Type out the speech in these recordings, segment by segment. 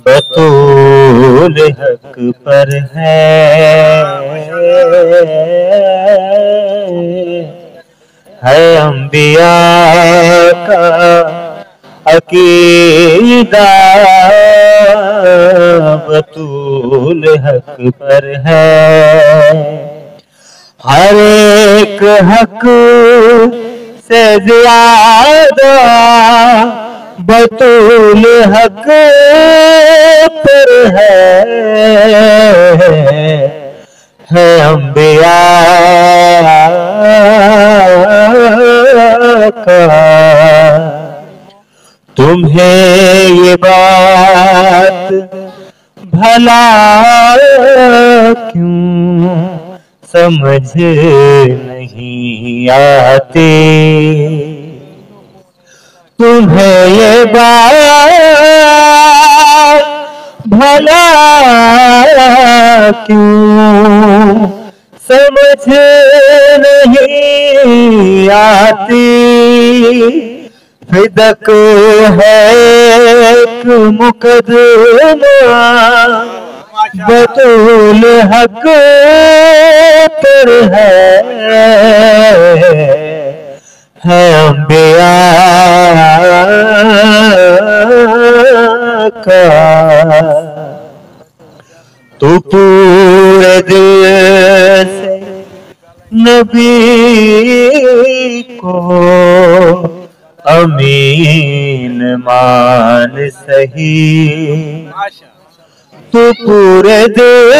बतूल हक पर है अंबिया का अकीदा बतूल हक पर है। हर एक हक से ज्यादा बतूल हक पर है अंबिया का। तुम्हें ये बात भला क्यों समझ नहीं आती, तुम्हें ये बात भला क्यों समझ नहीं आती। फिदक है एक मुकदमा बतूल हक पर है अंबिया का। तू पूरे दिल से नबी को अमीन मान सही, तू पूरे दिल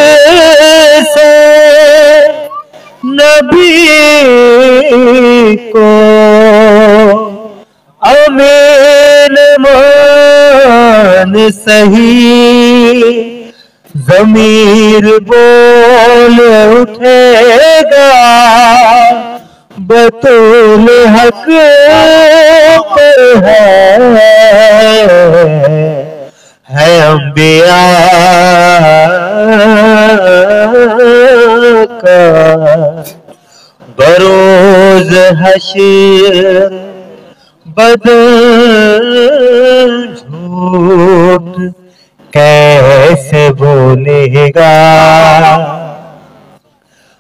से नबी को अमीन मान सही। ज़मीर बोल उठेगा बतूल हक पर है अंबिया का। बरोज हश्र बदल झूठ कैसे बोलेगा,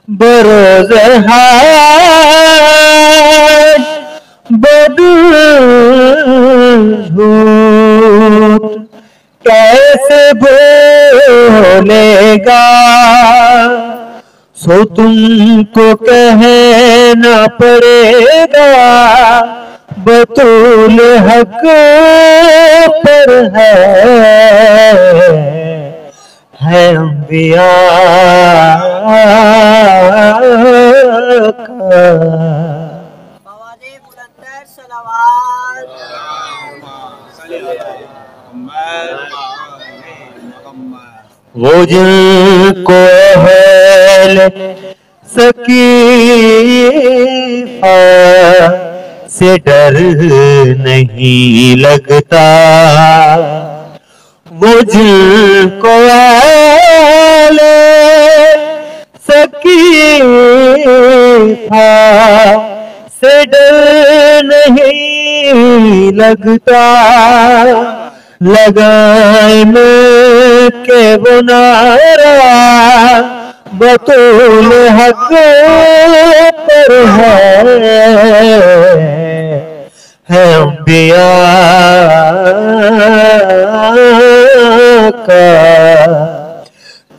बरोज बदल झूठ कैसे बोलेगा। सो तुमको कहना पड़ेगा बतूल हक पर है अंबिया का। वो जिनको अहल सकीफा से डर नहीं लगता, वो जिनको अहल सकीफा से डर नहीं लगता। लगाए में के बुनारा बतूल हक पर है अंबिया का।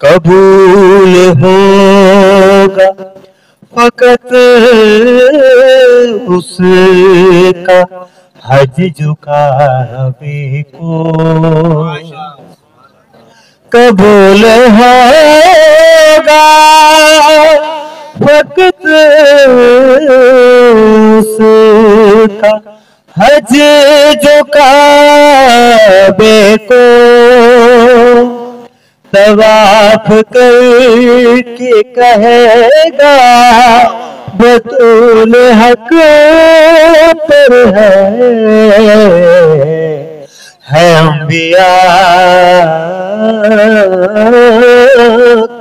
कबूल होगा फकत उसका हज झुकावे को, कबूल होगा फकत उसका हज झुकावे को। तवाफ करके कहेगा बतूल हक पर है अंबिया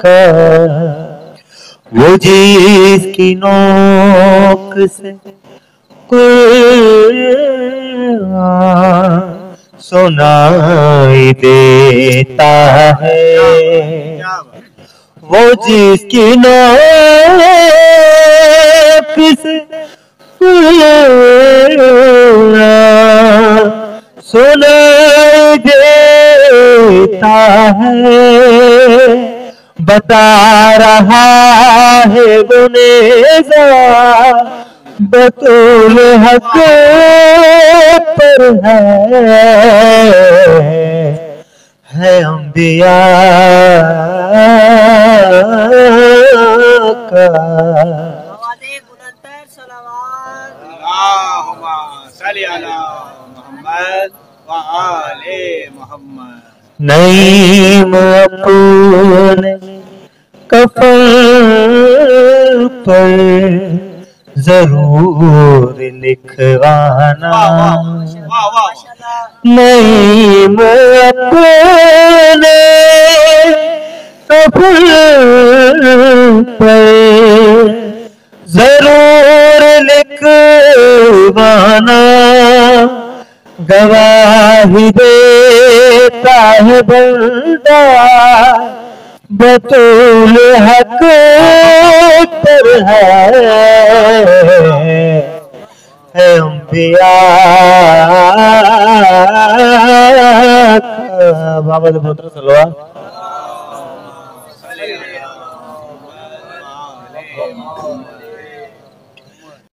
का। वो जिसकी नोक से कुरान सुनाई देता है। वो जिसकी नाक से सुनाई देता है, बता रहा है वो नेज़ा बतूल हक पर है अंबिया का। नईम अपने कफन पर जरूर लिखवाना, नईम अपने कफन पर जरूर लिखवाना, गवाही देता है बंदा बतूल हक पर है अंबिया का। बाबा